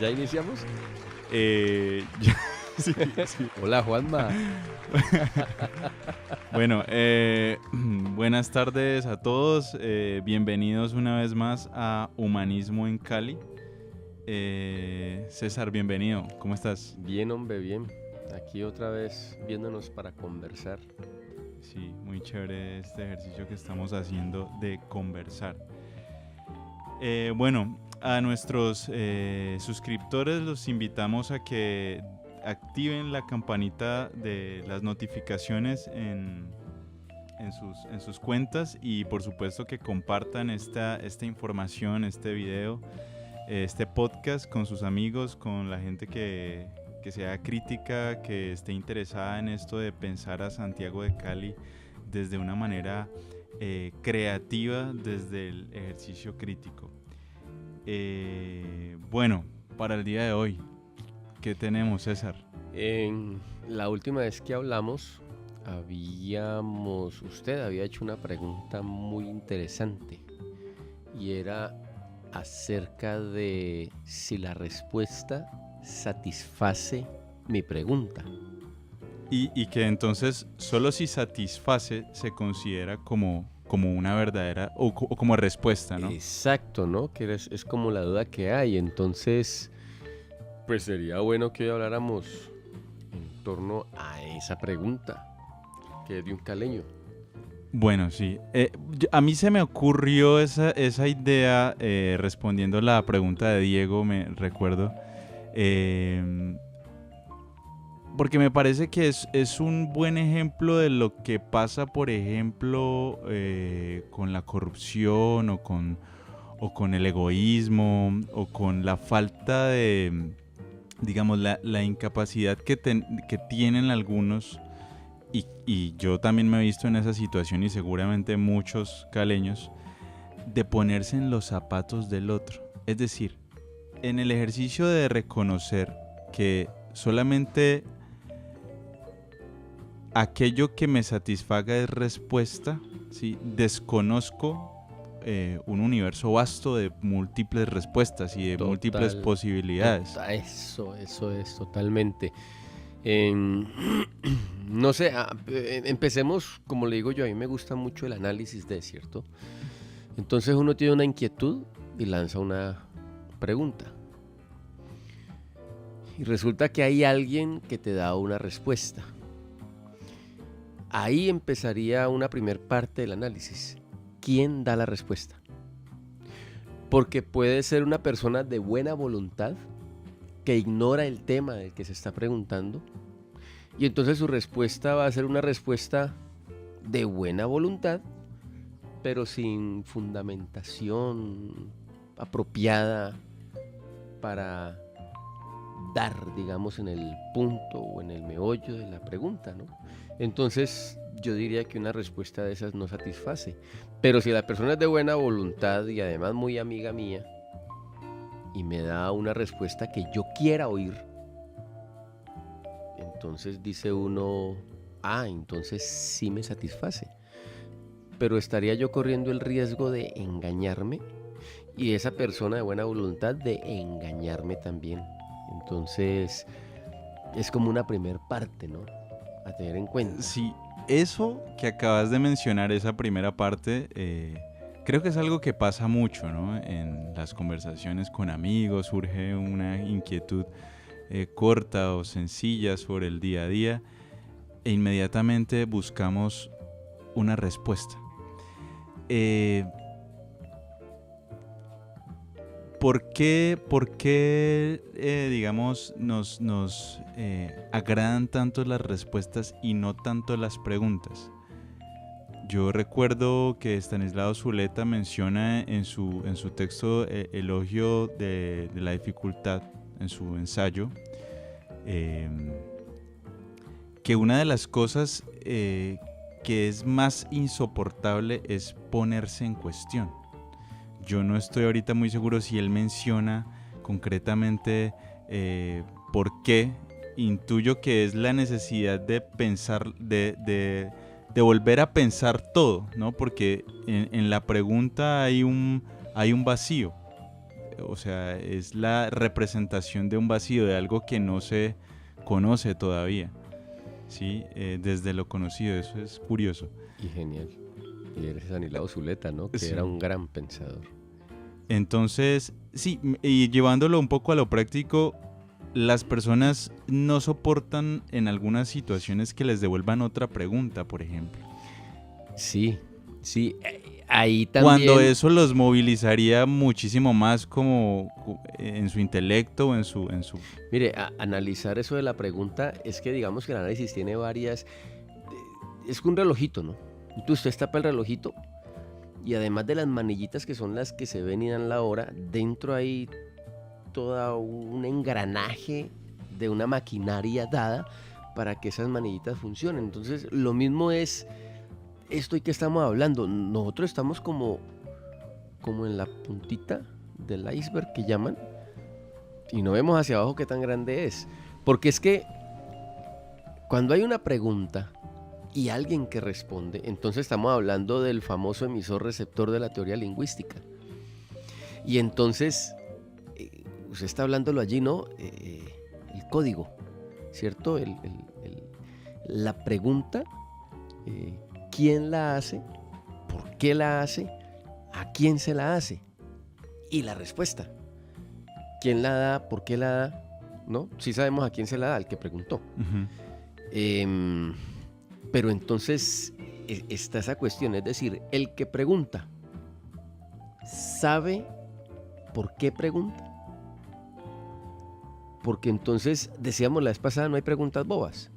¿Ya iniciamos? Ya- sí, sí. Hola, Juanma. Bueno, buenas tardes a todos. Bienvenidos una vez más a Humanismo en Cali. César, bienvenido. ¿Cómo estás? Bien, hombre, bien. Aquí otra vez viéndonos para conversar. Sí, muy chévere este ejercicio que estamos haciendo de conversar. Bueno, a nuestros suscriptores los invitamos a que activen la campanita de las notificaciones en sus cuentas y por supuesto que compartan esta información, este video, este podcast con sus amigos, con la gente que sea crítica, que esté interesada en esto de pensar a Santiago de Cali desde una manera creativa, desde el ejercicio crítico. Bueno, para el día de hoy, ¿qué tenemos, César? En la última vez que hablamos, usted había hecho una pregunta muy interesante y era acerca de si la respuesta satisface mi pregunta. Y que entonces solo si satisface se considera como una verdadera o como respuesta, ¿no? Exacto, ¿no? Que es como la duda que hay. Entonces, pues sería bueno que hoy habláramos en torno a esa pregunta, que es de un caleño. Bueno, sí. A mí se me ocurrió esa idea respondiendo la pregunta de Diego, me recuerdo. Porque me parece que es un buen ejemplo de lo que pasa, por ejemplo, con la corrupción o con el egoísmo o con la falta de, digamos, la incapacidad que tienen algunos. Y yo también me he visto en esa situación y seguramente muchos caleños, de ponerse en los zapatos del otro. Es decir, en el ejercicio de reconocer que solamente aquello que me satisfaga es respuesta, ¿sí? Desconozco un universo vasto de múltiples respuestas y de múltiples posibilidades. Eso es totalmente. No sé, empecemos, como le digo yo, a mí me gusta mucho el análisis de, ¿cierto? Entonces uno tiene una inquietud y lanza una pregunta. Y resulta que hay alguien que te da una respuesta. Ahí empezaría una primer parte del análisis. ¿Quién da la respuesta? Porque puede ser una persona de buena voluntad que ignora el tema del que se está preguntando y entonces su respuesta va a ser una respuesta de buena voluntad, pero sin fundamentación apropiada para dar, digamos, en el punto o en el meollo de la pregunta, ¿no? Entonces yo diría que una respuesta de esas no satisface. Pero si la persona es de buena voluntad y además muy amiga mía y me da una respuesta que yo quiera oír, entonces dice uno, entonces sí me satisface. Pero estaría yo corriendo el riesgo de engañarme y esa persona de buena voluntad de engañarme también. Entonces es como una primer parte, ¿no? A tener en cuenta. Sí, eso que acabas de mencionar, esa primera parte, creo que es algo que pasa mucho, ¿no? En las conversaciones con amigos surge una inquietud corta o sencilla sobre el día a día e inmediatamente buscamos una respuesta. ¿Por qué digamos, nos agradan tanto las respuestas y no tanto las preguntas? Yo recuerdo que Estanislao Zuleta menciona en su texto Elogio de la dificultad, en su ensayo, que una de las cosas que es más insoportable es ponerse en cuestión. Yo no estoy ahorita muy seguro si él menciona concretamente por qué. Intuyo que es la necesidad de pensar, de volver a pensar todo, ¿no? Porque en la pregunta hay un vacío. o sea, es la representación de un vacío, de algo que no se conoce todavía, ¿sí? Desde lo conocido, eso es curioso. Y genial. Y eres Stanislao Zuleta, ¿no? Que Sí. era un gran pensador. Entonces, sí, y llevándolo un poco a lo práctico, las personas no soportan en algunas situaciones que les devuelvan otra pregunta, por ejemplo. Sí, sí. Ahí también... Cuando eso los movilizaría muchísimo más como en su intelecto o en su... Mire, analizar eso de la pregunta es que digamos que el análisis tiene varias... Es un relojito, ¿no? Entonces usted tapa el relojito y además de las manillitas que son las que se ven y dan la hora, dentro hay todo un engranaje de una maquinaria dada para que esas manillitas funcionen. Entonces lo mismo es esto y que estamos hablando. Nosotros estamos como en la puntita del iceberg que llaman y no vemos hacia abajo qué tan grande es. Porque es que cuando hay una pregunta y alguien que responde, entonces estamos hablando del famoso emisor receptor de la teoría lingüística. Y entonces, usted está hablándolo allí, ¿no? El código, ¿cierto? La pregunta, ¿quién la hace? ¿Por qué la hace? ¿A quién se la hace? Y la respuesta. ¿Quién la da? ¿Por qué la da? ¿No? Sí sabemos a quién se la da, al que preguntó. Uh-huh. Pero entonces está esa cuestión, es decir, el que pregunta, ¿sabe por qué pregunta? Porque entonces, decíamos la vez pasada, no hay preguntas bobas,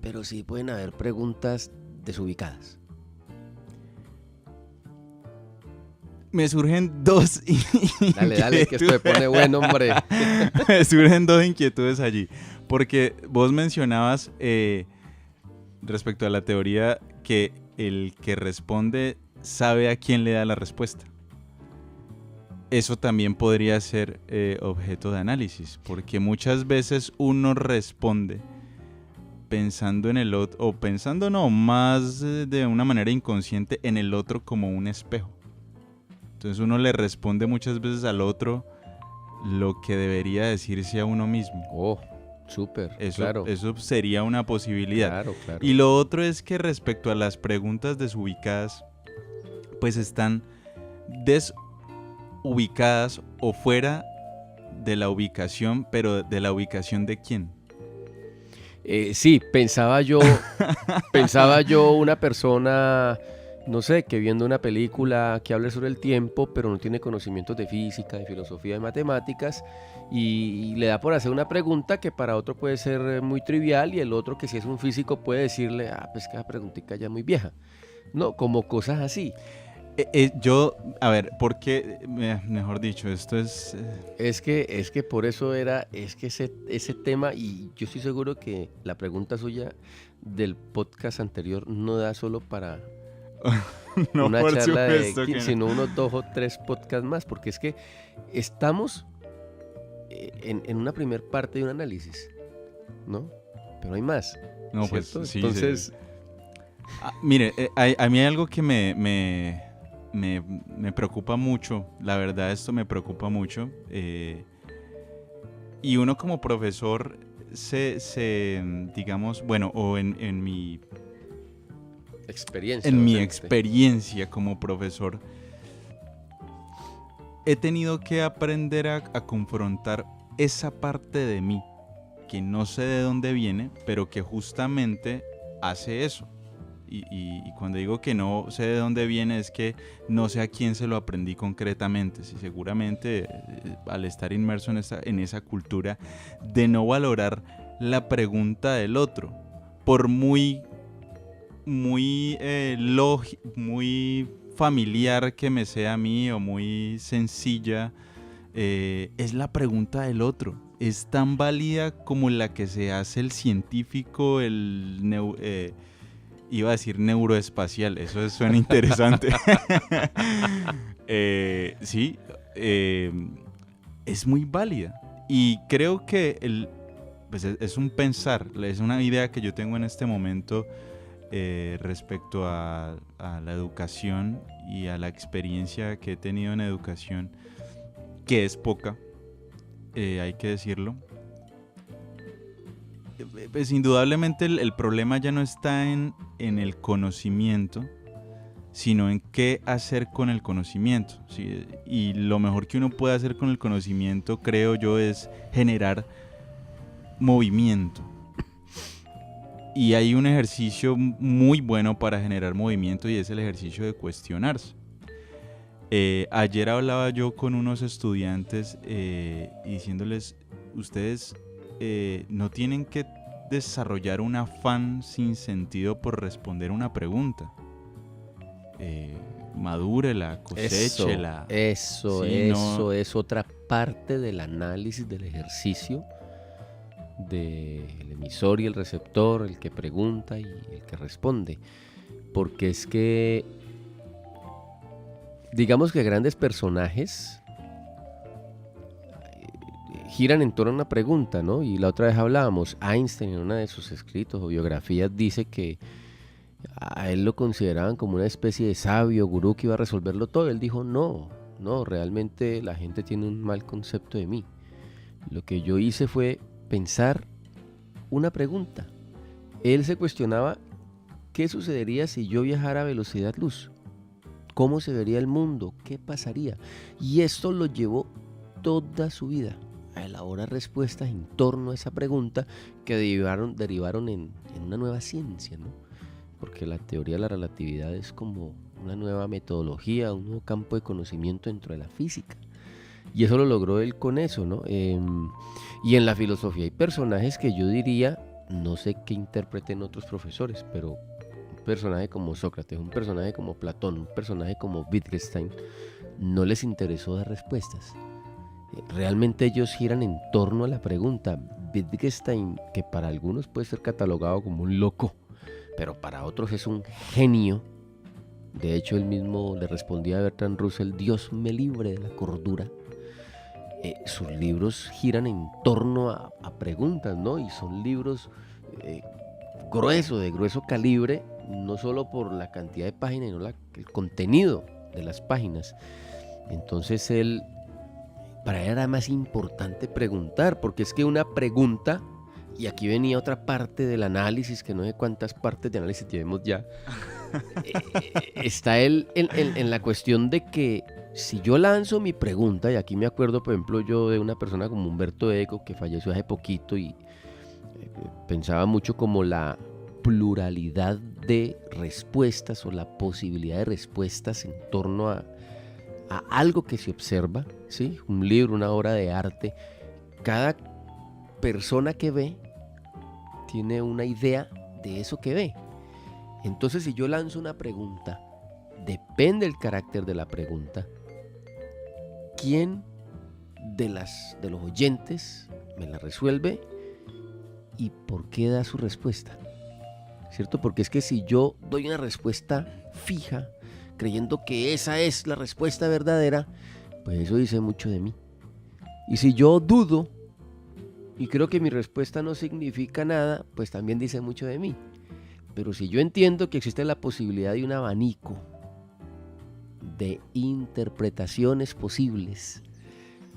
pero sí pueden haber preguntas desubicadas. Me surgen dos Dale, que esto me pone bueno, hombre. Me surgen dos inquietudes allí, porque vos mencionabas... respecto a la teoría que el que responde sabe a quién le da la respuesta. Eso también podría ser objeto de análisis, porque muchas veces uno responde pensando en el otro, o pensando más de una manera inconsciente en el otro como un espejo. Entonces uno le responde muchas veces al otro lo que debería decirse a uno mismo. Oh. Súper, claro. Eso sería una posibilidad. Claro. Y lo otro es que respecto a las preguntas desubicadas, pues están desubicadas o fuera de la ubicación, pero ¿de la ubicación de quién? Sí, pensaba yo una persona, no sé, que viendo una película que hable sobre el tiempo, pero no tiene conocimientos de física, de filosofía, de matemáticas, y le da por hacer una pregunta que para otro puede ser muy trivial, y el otro, que si es un físico, puede decirle, pues que esa preguntita ya es muy vieja, ¿no? Como cosas así. Yo, a ver, ¿por qué? Mejor dicho, esto es... Es que por eso ese tema, y yo estoy seguro que la pregunta suya del podcast anterior no da solo para... no, una charla sino no. unos 2 o 3 podcasts más, porque es que estamos en una primer parte de un análisis, ¿no? Pero hay más. No, ¿cierto? pues sí. Entonces... Sí. Mire, a mí hay algo que me preocupa mucho, la verdad esto me preocupa mucho, y uno como profesor digamos, bueno, o en mi... experiencia. En mi experiencia como profesor, he tenido que aprender a confrontar esa parte de mí que no sé de dónde viene, pero que justamente hace eso. Y cuando digo que no sé de dónde viene es que no sé a quién se lo aprendí concretamente. Si seguramente al estar inmerso en esa cultura de no valorar la pregunta del otro, por muy familiar que me sea a mí o muy sencilla, es la pregunta del otro. Es tan válida como la que se hace el científico, iba a decir neuroespacial, eso suena interesante. Sí, es muy válida. Y creo que pues es un pensar, es una idea que yo tengo en este momento respecto a la educación y a la experiencia que he tenido en educación. que es poca, hay que decirlo. Pues indudablemente el problema ya no está en el conocimiento, sino en qué hacer con el conocimiento, ¿sí? Y lo mejor que uno puede hacer con el conocimiento, creo yo, es generar movimiento. Y hay un ejercicio muy bueno para generar movimiento y es el ejercicio de cuestionarse. Ayer hablaba yo con unos estudiantes diciéndoles, ustedes no tienen que desarrollar un afán sin sentido por responder una pregunta. Madúrela, coséchela. Eso Sí, no. es otra parte del análisis del ejercicio del emisor y el receptor, el que pregunta y el que responde. Porque es que, digamos que grandes personajes giran en torno a una pregunta, ¿no? Y la otra vez hablábamos, Einstein en uno de sus escritos o biografías dice que a él lo consideraban como una especie de sabio, gurú que iba a resolverlo todo. Él dijo, no, realmente la gente tiene un mal concepto de mí. Lo que yo hice fue pensar una pregunta. Él se cuestionaba qué sucedería si yo viajara a velocidad luz, cómo se vería el mundo, qué pasaría. Y esto lo llevó toda su vida a elaborar respuestas en torno a esa pregunta que derivaron en una nueva ciencia, ¿no? Porque la teoría de la relatividad es como una nueva metodología, un nuevo campo de conocimiento dentro de la física. Y eso lo logró él con eso, ¿no? Y en la filosofía hay personajes que yo diría, no sé qué interpreten otros profesores, pero un personaje como Sócrates, un personaje como Platón, un personaje como Wittgenstein, no les interesó dar respuestas. Realmente ellos giran en torno a la pregunta. Wittgenstein, que para algunos puede ser catalogado como un loco, pero para otros es un genio. De hecho, él mismo le respondía a Bertrand Russell, Dios me libre de la cordura. Sus libros giran en torno a preguntas, ¿no? Y son libros de grueso calibre, no solo por la cantidad de páginas, sino el contenido de las páginas. Entonces para él era más importante preguntar, porque es que una pregunta, y aquí venía otra parte del análisis, que no sé cuántas partes de análisis llevemos ya, está él en la cuestión de que si yo lanzo mi pregunta, y aquí me acuerdo por ejemplo yo de una persona como Humberto Eco, que falleció hace poquito, y pensaba mucho como la pluralidad de respuestas o la posibilidad de respuestas en torno a algo que se observa, ¿sí? Un libro, una obra de arte. Cada persona que ve tiene una idea de eso que ve. Entonces, si yo lanzo una pregunta, depende del carácter de la pregunta, quién de los oyentes me la resuelve y por qué da su respuesta, ¿cierto? Porque es que si yo doy una respuesta fija, creyendo que esa es la respuesta verdadera, pues eso dice mucho de mí. Y si yo dudo y creo que mi respuesta no significa nada, pues también dice mucho de mí. Pero si yo entiendo que existe la posibilidad de un abanico de interpretaciones posibles,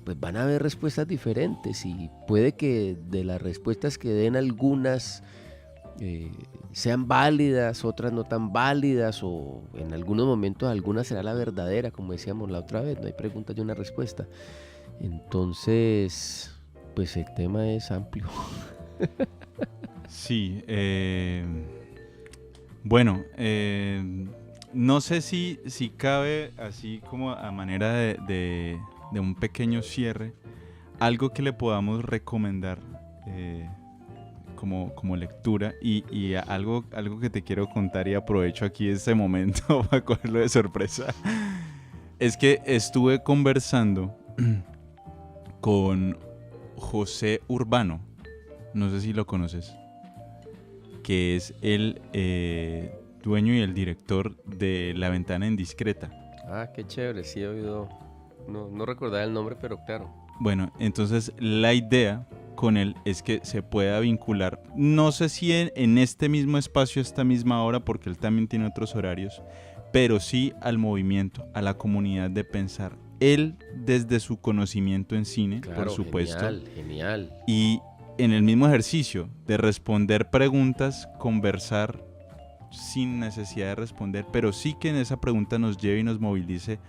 pues van a haber respuestas diferentes, y puede que de las respuestas que den algunas sean válidas, otras no tan válidas, o en algunos momentos alguna será la verdadera, como decíamos la otra vez, no hay preguntas y una respuesta. Entonces, pues el tema es amplio. Sí, bueno, no sé si cabe así como a manera de un pequeño cierre, algo que le podamos recomendar como lectura, y algo que te quiero contar, y aprovecho aquí este momento para cogerlo de sorpresa. Es que estuve conversando con José Urbano, no sé si lo conoces, que es el dueño y el director de La Ventana Indiscreta. Ah, qué chévere, sí he oído, no recordaba el nombre, pero claro. Bueno, entonces la idea con él es que se pueda vincular, no sé si en este mismo espacio, esta misma hora, porque él también tiene otros horarios, pero sí al movimiento, a la comunidad de pensar él desde su conocimiento en cine, Claro, por supuesto. genial, genial. Y en el mismo ejercicio de responder preguntas, conversar sin necesidad de responder, pero sí que en esa pregunta nos lleve y nos movilice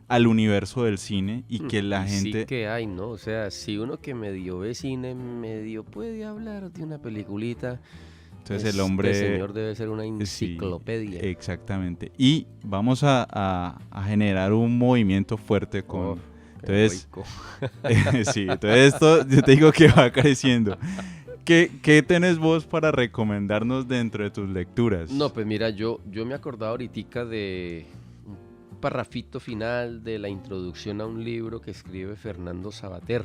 al universo del cine y que la gente... Sí que hay, ¿no? O sea, si uno que medio ve cine, medio puede hablar de una peliculita, Entonces el hombre... este señor debe ser una Sí, enciclopedia. exactamente. Y vamos a generar un movimiento fuerte con... Oh, entonces, heroico. sí, entonces esto yo te digo que va creciendo. ¿Qué tenés vos para recomendarnos dentro de tus lecturas? No, pues mira, yo me acordaba ahoritica de un parrafito final de la introducción a un libro que escribe Fernando Savater.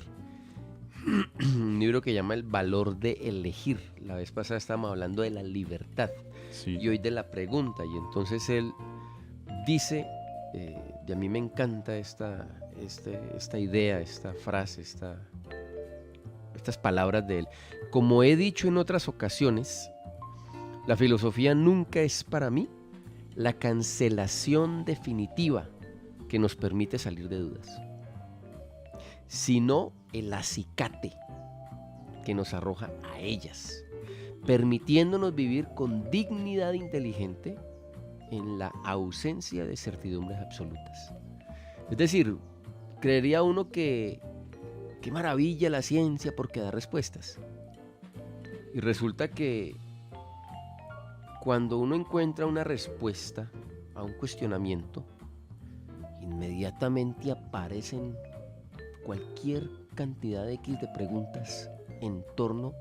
Un libro que llama El valor de elegir. La vez pasada estábamos hablando de la libertad Sí. y hoy de la pregunta. Y entonces él dice, y a mí me encanta esta idea, esta frase, estas palabras de él. Como he dicho en otras ocasiones, la filosofía nunca es para mí la cancelación definitiva que nos permite salir de dudas, sino el acicate que nos arroja a ellas, permitiéndonos vivir con dignidad inteligente en la ausencia de certidumbres absolutas. Es decir, creería uno que qué maravilla la ciencia porque da respuestas. Y resulta que cuando uno encuentra una respuesta a un cuestionamiento, inmediatamente aparecen cualquier cantidad de X de preguntas en torno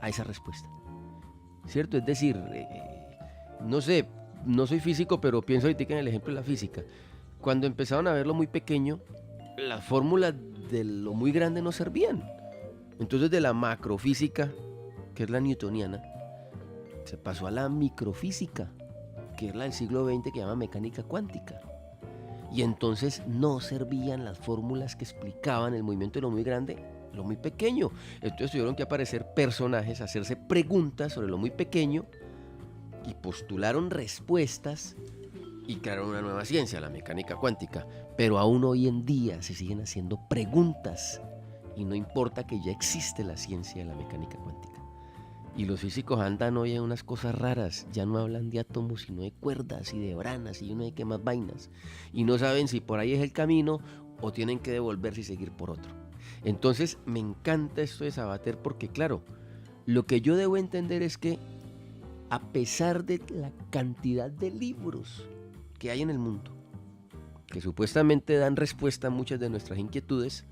a esa respuesta. ¿Cierto? Es decir, no sé, no soy físico, pero pienso ahorita en el ejemplo de la física. Cuando empezaron a verlo muy pequeño, las fórmulas de lo muy grande no servían. Entonces de la macrofísica, que es la newtoniana, se pasó a la microfísica, que es la del siglo XX, que se llama mecánica cuántica. Y entonces no servían las fórmulas que explicaban el movimiento de lo muy grande, lo muy pequeño. Entonces tuvieron que aparecer personajes, hacerse preguntas sobre lo muy pequeño y postularon respuestas y crearon una nueva ciencia, la mecánica cuántica. Pero aún hoy en día se siguen haciendo preguntas y no importa que ya existe la ciencia de la mecánica cuántica. Y los físicos andan hoy en unas cosas raras, ya no hablan de átomos sino de cuerdas y de branas y yo no sé qué más vainas. Y no saben si por ahí es el camino o tienen que devolverse y seguir por otro. Entonces me encanta esto de Savater porque claro, lo que yo debo entender es que a pesar de la cantidad de libros que hay en el mundo, que supuestamente dan respuesta a muchas de nuestras inquietudes,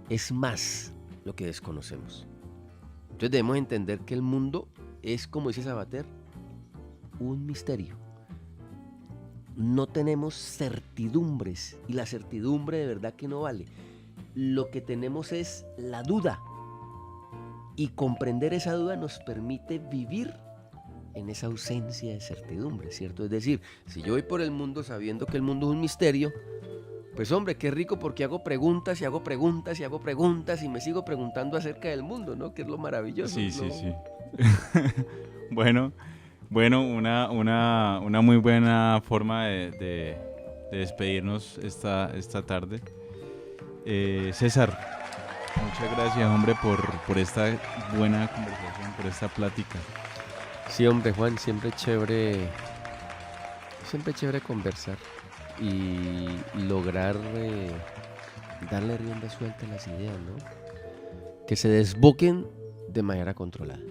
es más lo que desconocemos. Entonces debemos entender que el mundo es, como dice Savater, un misterio. No tenemos certidumbres y la certidumbre de verdad que no vale. Lo que tenemos es la duda y comprender esa duda nos permite vivir en esa ausencia de certidumbre, ¿cierto? Es decir, si yo voy por el mundo sabiendo que el mundo es un misterio, pues hombre, qué rico porque hago preguntas y hago preguntas y hago preguntas y me sigo preguntando acerca del mundo, ¿no? Que es lo maravilloso. Sí, ¿no? sí, sí. Bueno, una muy buena forma de despedirnos esta tarde. César, muchas gracias, hombre, por esta buena conversación, por esta plática. Sí, hombre, Juan, siempre chévere conversar y lograr darle rienda suelta a las ideas, ¿no? Que se desboquen de manera controlada.